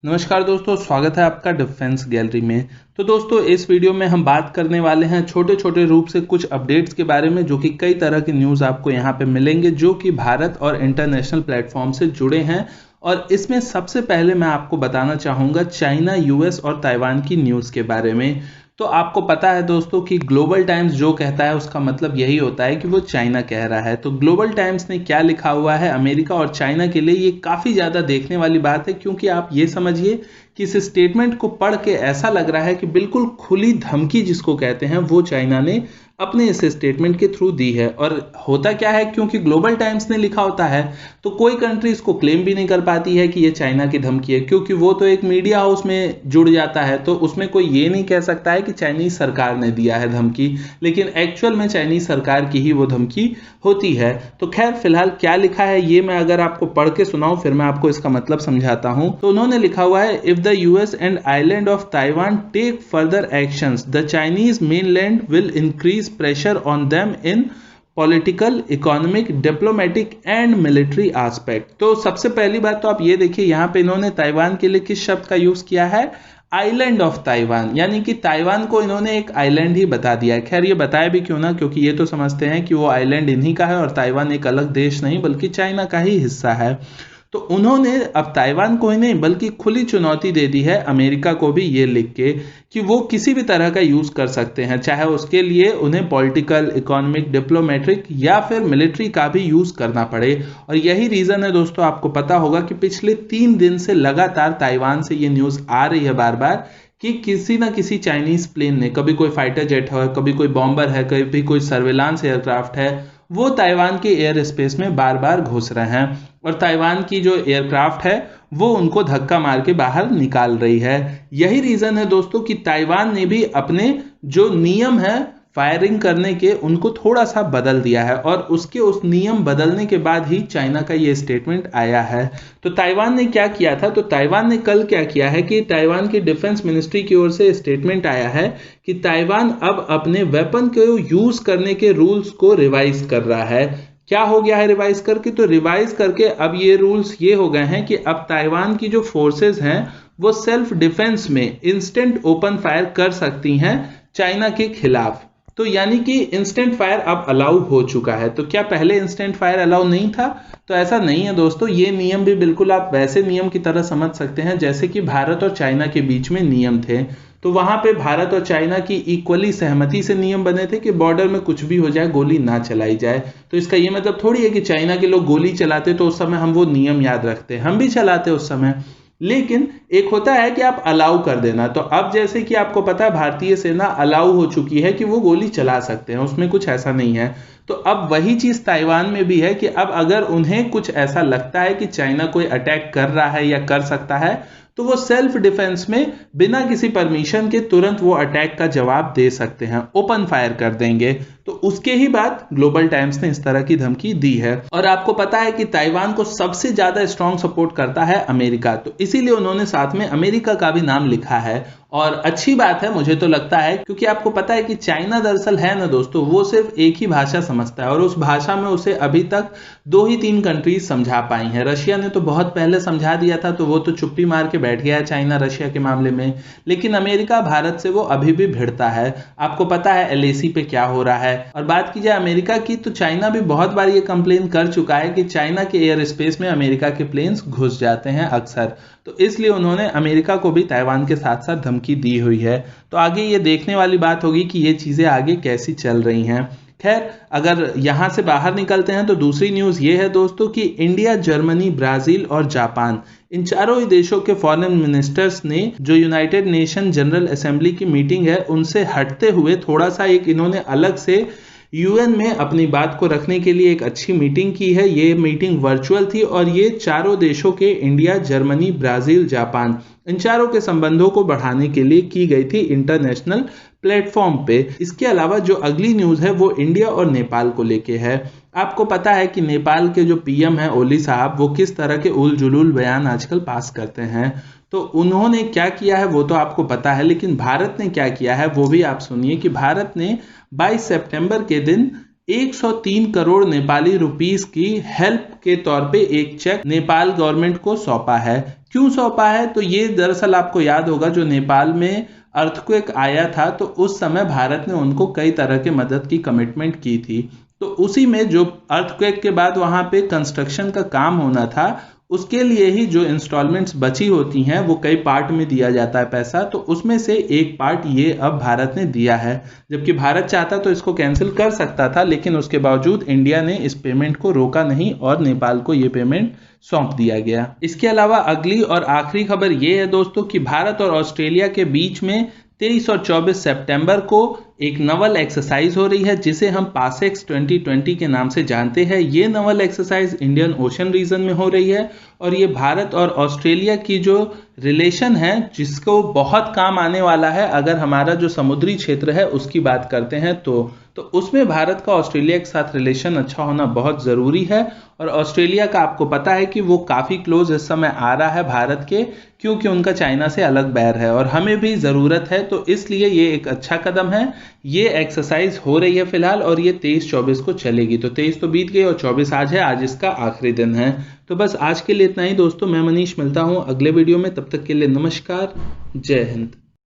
नमस्कार दोस्तों, स्वागत है आपका डिफेंस गैलरी में। तो दोस्तों, इस वीडियो में हम बात करने वाले हैं छोटे छोटे रूप से कुछ अपडेट्स के बारे में, जो कि कई तरह की न्यूज़ आपको यहाँ पे मिलेंगे जो कि भारत और इंटरनेशनल प्लेटफॉर्म से जुड़े हैं। और इसमें सबसे पहले मैं आपको बताना चाहूँगा चाइना, यूएस और ताइवान की न्यूज़ के बारे में। तो आपको पता है दोस्तों कि ग्लोबल टाइम्स जो कहता है उसका मतलब यही होता है कि वो चाइना कह रहा है। तो ग्लोबल टाइम्स ने क्या लिखा हुआ है, अमेरिका और चाइना के लिए ये काफ़ी ज़्यादा देखने वाली बात है, क्योंकि आप ये समझिए कि इस स्टेटमेंट को पढ़ के ऐसा लग रहा है कि बिल्कुल खुली धमकी जिसको कहते हैं वो चाइना ने अपने इस स्टेटमेंट के थ्रू दी है। और होता क्या है, क्योंकि ग्लोबल टाइम्स ने लिखा होता है तो कोई कंट्री इसको क्लेम भी नहीं कर पाती है कि ये चाइना की धमकी है, क्योंकि वो तो एक मीडिया हाउस में जुड़ जाता है, तो उसमें कोई ये नहीं कह सकता है कि चाइनीज सरकार ने दिया है धमकी, लेकिन एक्चुअल में चाइनीज सरकार की ही वो धमकी होती है। तो खैर, फिलहाल क्या लिखा है ये मैं अगर आपको पढ़ के सुनाऊं फिर मैं आपको इसका मतलब समझाता हूं। तो उन्होंने लिखा हुआ है, if the US and island of Taiwan take further actions the Chinese mainland will increase pressure on them in political, economic, diplomatic and military aspect. तो सबसे पहली बात तो आप ये देखिए, यहाँ पे इन्होंने ताइवान के लिए किस शब्द का यूज किया है, आइलैंड ऑफ ताइवान, यानी कि ताइवान को इन्होंने एक आइलैंड ही बता दिया है। खैर, ये बताया भी क्यों ना, क्योंकि ये तो समझते हैं कि वो आइलैंड इन्हीं का है और ताइवान एक अलग देश नहीं बल्कि चाइना का ही हिस्सा है। तो उन्होंने अब ताइवान को ही नहीं बल्कि खुली चुनौती दे दी है अमेरिका को भी, ये लिख के कि वो किसी भी तरह का यूज कर सकते हैं, चाहे उसके लिए उन्हें पॉलिटिकल, इकोनॉमिक, डिप्लोमेटिक या फिर मिलिट्री का भी यूज करना पड़े। और यही रीजन है दोस्तों, आपको पता होगा कि पिछले 3 दिन से लगातार ताइवान से ये न्यूज आ रही है बार बार कि किसी ना किसी चाइनीज प्लेन ने, कभी कोई फाइटर जेट है, कभी कोई बॉम्बर है, कभी कोई सर्विलांस एयरक्राफ्ट है, वो ताइवान के एयर स्पेस में बार बार घुस रहे हैं और ताइवान की जो एयरक्राफ्ट है वो उनको धक्का मार के बाहर निकाल रही है। यही रीजन है दोस्तों कि ताइवान ने भी अपने जो नियम है फायरिंग करने के उनको थोड़ा सा बदल दिया है, और उसके उस नियम बदलने के बाद ही चाइना का ये स्टेटमेंट आया है। तो ताइवान ने क्या किया था, तो ताइवान ने कल क्या किया है कि ताइवान की डिफेंस मिनिस्ट्री की ओर से स्टेटमेंट आया है कि ताइवान अब अपने वेपन को यूज करने के रूल्स को रिवाइज कर रहा है। क्या हो गया है रिवाइज करके, तो रिवाइज करके अब ये रूल्स ये हो गए हैं कि अब ताइवान की जो फोर्सेस हैं वो सेल्फ डिफेंस में इंस्टेंट ओपन फायर कर सकती हैं चाइना के खिलाफ। तो यानी कि इंस्टेंट फायर अब अलाउ हो चुका है। तो क्या पहले इंस्टेंट फायर अलाउ नहीं था? तो ऐसा नहीं है दोस्तों, ये नियम भी बिल्कुल आप वैसे नियम की तरह समझ सकते हैं जैसे कि भारत और चाइना के बीच में नियम थे। तो वहां पे भारत और चाइना की इक्वली सहमति से नियम बने थे कि बॉर्डर में कुछ भी हो जाए गोली ना चलाई जाए। तो इसका ये मतलब थोड़ी है कि चाइना के लोग गोली चलाते तो उस समय हम वो नियम याद रखते, हम भी चलाते उस समय, लेकिन एक होता है कि आप अलाउ कर देना। तो अब जैसे कि आपको पता है भारतीय सेना अलाउ हो चुकी है कि वो गोली चला सकते हैं, उसमें कुछ ऐसा नहीं है। तो अब वही चीज ताइवान में भी है कि अब अगर उन्हें कुछ ऐसा लगता है कि चाइना कोई अटैक कर रहा है या कर सकता है, तो वो सेल्फ डिफेंस में बिना किसी परमिशन के तुरंत वो अटैक का जवाब दे सकते हैं, ओपन फायर कर देंगे। तो उसके ही बाद ग्लोबल टाइम्स ने इस तरह की धमकी दी है। और आपको पता है कि ताइवान को सबसे ज्यादा स्ट्रॉन्ग सपोर्ट करता है अमेरिका, तो इसीलिए उन्होंने साथ में अमेरिका का भी नाम लिखा है। और अच्छी बात है मुझे तो लगता है, क्योंकि आपको पता है कि चाइना दरअसल है ना दोस्तों, वो सिर्फ एक ही भाषा समझता है और उस भाषा में उसे अभी तक 2 ही 3 कंट्रीज समझा पाई हैं। रशिया ने तो बहुत पहले समझा दिया था, तो वो तो चुप्पी मार के बैठ गया है चाइना रशिया के मामले में, लेकिन अमेरिका भारत से वो अभी भी भिड़ता है। आपको पता है एलएसी पे क्या हो रहा है। और बात की जाए अमेरिका की, तो चाइना भी बहुत बार ये कंप्लेन कर चुका है कि चाइना के एयर स्पेस में अमेरिका के प्लेन्स घुस जाते हैं अक्सर। तो इसलिए उन्होंने अमेरिका को भी ताइवान के साथ साथ धमकी दी हुई है। तो आगे ये देखने वाली बात होगी कि ये चीजें आगे कैसी चल रही हैं। खैर, अगर यहां से बाहर निकलते हैं तो दूसरी न्यूज ये है दोस्तों कि इंडिया, जर्मनी, ब्राजील और जापान, इन चारों ही देशों के फॉरेन मिनिस्टर्स ने जो यूनाइटेड नेशन जनरल असेंबली की मीटिंग है उनसे हटते हुए थोड़ा सा एक इन्होंने अलग से यूएन में अपनी बात को रखने के लिए एक अच्छी मीटिंग की है। ये मीटिंग वर्चुअल थी और ये चारों देशों के, इंडिया, जर्मनी, ब्राजील, जापान, इन चारों के संबंधों को बढ़ाने के लिए की गई थी इंटरनेशनल प्लेटफॉर्म पे। इसके अलावा जो अगली न्यूज है वो इंडिया और नेपाल को लेके है। आपको पता है कि नेपाल के जो पीएम है ओली साहब, वो किस तरह के उल जुलूल बयान आजकल पास करते हैं। तो उन्होंने क्या किया है वो तो आपको पता है, लेकिन भारत ने क्या किया है वो भी आप सुनिए कि भारत ने 22 सितंबर के दिन 103 करोड़ नेपाली रुपीस की हेल्प के तौर पे एक चेक नेपाल गवर्नमेंट को सौंपा है। क्यों सौंपा है? तो ये दरअसल आपको याद होगा जो नेपाल में अर्थक्वेक आया था तो उस समय भारत ने उनको कई तरह के मदद की कमिटमेंट की थी। तो उसी में जो अर्थक्वेक के बाद वहां पे कंस्ट्रक्शन का काम होना था उसके लिए ही जो इंस्टॉलमेंट्स बची होती हैं वो कई पार्ट में दिया जाता है पैसा, तो उसमें से एक पार्ट ये अब भारत ने दिया है। जबकि भारत चाहता तो इसको कैंसिल कर सकता था, लेकिन उसके बावजूद इंडिया ने इस पेमेंट को रोका नहीं और नेपाल को ये पेमेंट सौंप दिया गया। इसके अलावा अगली और आखिरी खबर ये है दोस्तों कि भारत और ऑस्ट्रेलिया के बीच में 23 और 24 सितंबर को एक नवल एक्सरसाइज हो रही है जिसे हम पासेक्स 2020 के नाम से जानते हैं। ये naval exercise Indian ocean region में हो रही है और ये भारत और ऑस्ट्रेलिया की जो रिलेशन है जिसको बहुत काम आने वाला है अगर हमारा जो समुद्री क्षेत्र है उसकी बात करते हैं तो उसमें भारत का ऑस्ट्रेलिया के साथ रिलेशन अच्छा होना बहुत ज़रूरी है। और ऑस्ट्रेलिया का आपको पता है कि वो काफ़ी क्लोज इस समय आ रहा है भारत के, क्योंकि उनका चाइना से अलग बैर है और हमें भी ज़रूरत है, तो इसलिए ये एक अच्छा कदम है। ये एक्सरसाइज हो रही है फिलहाल और ये 23-24 को चलेगी। तो 23 तो बीत गई और 24 आज है, आज इसका आखिरी दिन है। तो बस आज के लिए इतना ही दोस्तों, मैं मनीष मिलता हूँ अगले वीडियो में, तब तक के लिए नमस्कार, जय हिंद।